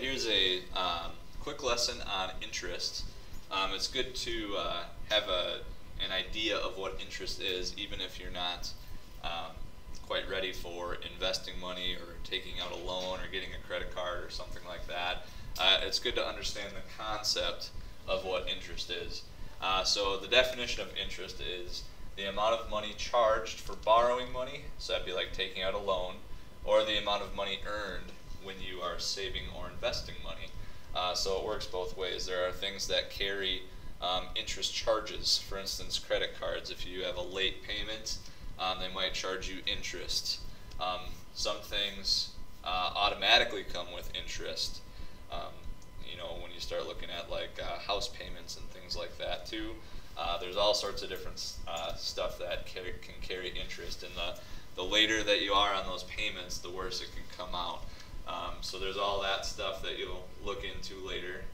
here's a quick lesson on interest. It's good to have an idea of what interest is, even if you're not quite ready for investing money or taking out a loan or getting a credit card or something like that. It's good to understand the concept of what interest is. So the definition of interest is the amount of money charged for borrowing money, so that'd be like taking out a loan, or the amount of money earned when you are saving or investing money. So it works both ways. There are things that carry interest charges. For instance, credit cards. If you have a late payment, they might charge you interest. Some things automatically come with interest. When you start looking at like house payments and things like that too, there's all sorts of different stuff that can carry interest. And the later that you are on those payments, the worse it can come out. So there's all that stuff that you'll look into later.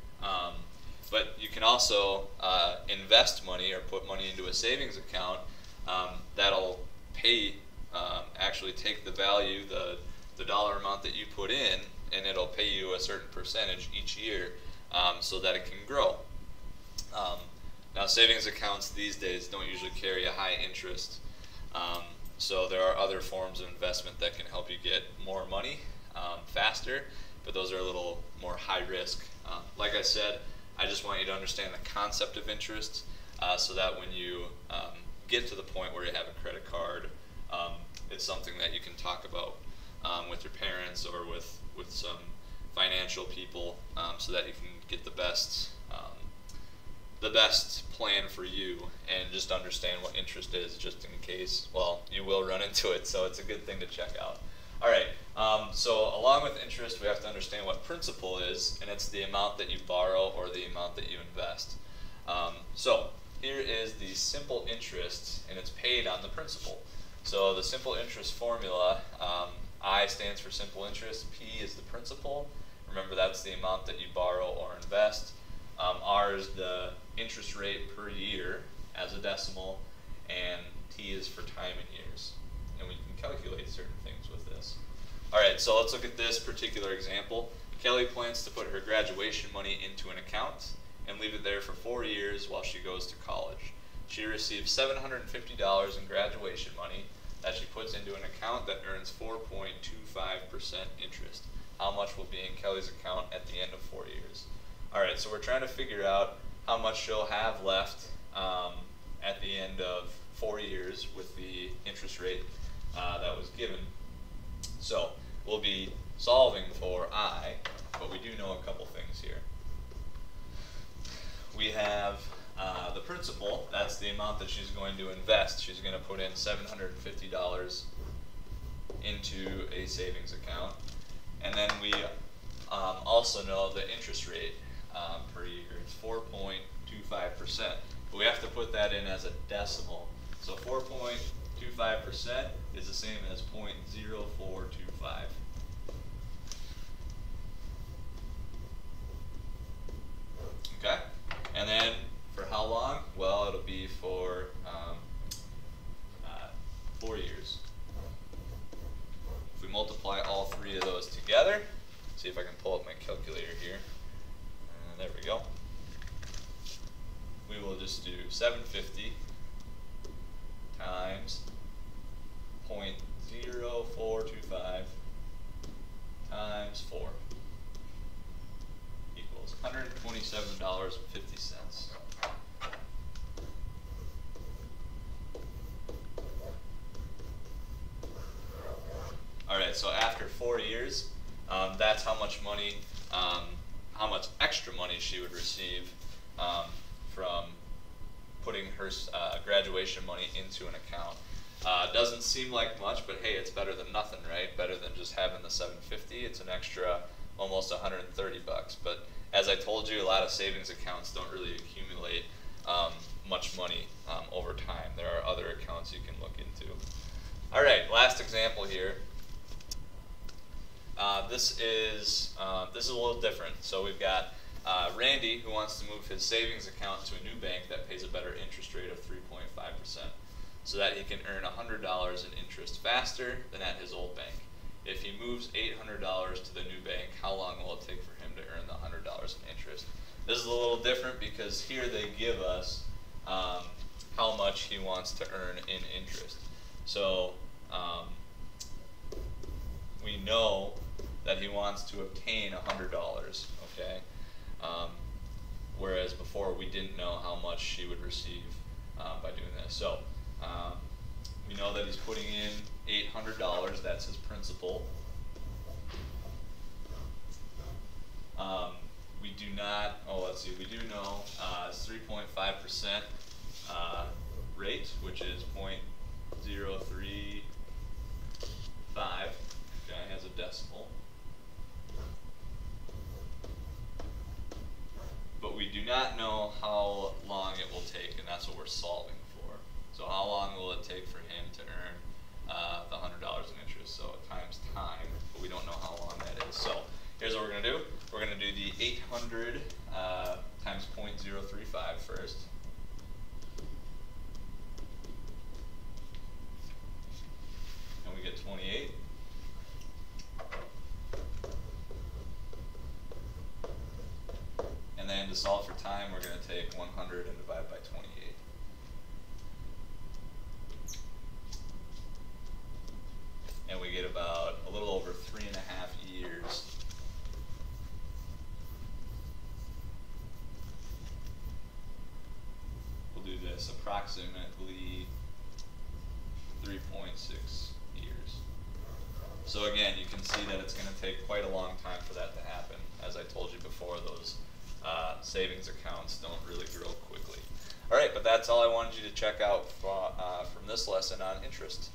But you can also invest money or put money into a savings account that'll pay, actually take the value, the dollar amount that you put in, and it'll pay you a certain percentage each year so that it can grow. Now savings accounts these days don't usually carry a high interest, so there are other forms of investment that can help you get more money faster, but those are a little more high risk. Like I said, I just want you to understand the concept of interest so that when you get to the point where you have a credit card, it's something that you can talk about with your parents or with some financial people so that you can get the best plan for you and just understand what interest is, just in case, well, you will run into it, so it's a good thing to check out. Alright, so along with interest, we have to understand what principal is, and it's the amount that you borrow or the amount that you invest. So here is the simple interest, and it's paid on the principal. So the simple interest formula, I stands for simple interest, P is the principal. Remember, that's the amount that you borrow or invest. R is the interest rate per year as a decimal, and T is for time in years. And we can calculate certain things with this. Alright, so let's look at this particular example. Kelly plans to put her graduation money into an account and leave it there for 4 years while she goes to college. She receives $750 in graduation money that she puts into an account that earns 4.25% interest. How much will be in Kelly's account at the end of 4 years? Alright, so we're trying to figure out how much she'll have left at the end of 4 years with the interest rate that was given. So we'll be solving for I, but we do know a couple things here. We have the principal, that's the amount that she's going to invest. She's going to put in $750 into a savings account. And then we also know the interest rate per year. It's 4.25%. But we have to put that in as a decimal. So 4.25% is the same as 0.0425. Okay? And then for how long? Well, it'll be for 4 years. If we multiply all three of those together, see if I can pull up my calculator here. There we go. We will just do 750 times 0.0425 times 4 equals $127.50. Alright, so after 4 years, that's how much money, how much extra money she would receive from putting her graduation money into an account. Doesn't seem like much, but hey, it's better than nothing, right? Better than just having the $750. It's an extra almost $130. But as I told you, a lot of savings accounts don't really accumulate much money over time. There are other accounts you can look into. All right, last example here. This is a little different. So we've got Randy, who wants to move his savings account to a new bank that pays a better interest rate of 3.5%, so that he can earn $100 in interest faster than at his old bank. if he moves $800 to the new bank, how long will it take for him to earn the $100 in interest? This is a little different because here they give us how much he wants to earn in interest. So we know that he wants to obtain $100, okay? Whereas before we didn't know how much she would receive by doing this. So we know that he's putting in $800, that's his principal. We do not, we do know it's 3.5% rate, which is 0.035, okay, as a decimal. But we do not know how long it will take, and that's what we're solving for. So how long will it take for him to earn the $100 in interest? So times time, but we don't know how long that is. So here's what we're going to do. We're going to do the 800 times 0.035 first. And we get 28. And then to solve for time, we're going to take 100 and divide by 28. And we get about a little over 3.5 years. We'll do this approximately 3.6 years. So again, you can see that it's going to take quite a long time for that to happen. As I told you before, those savings accounts don't really grow quickly. All right, but that's all I wanted you to check out from this lesson on interest.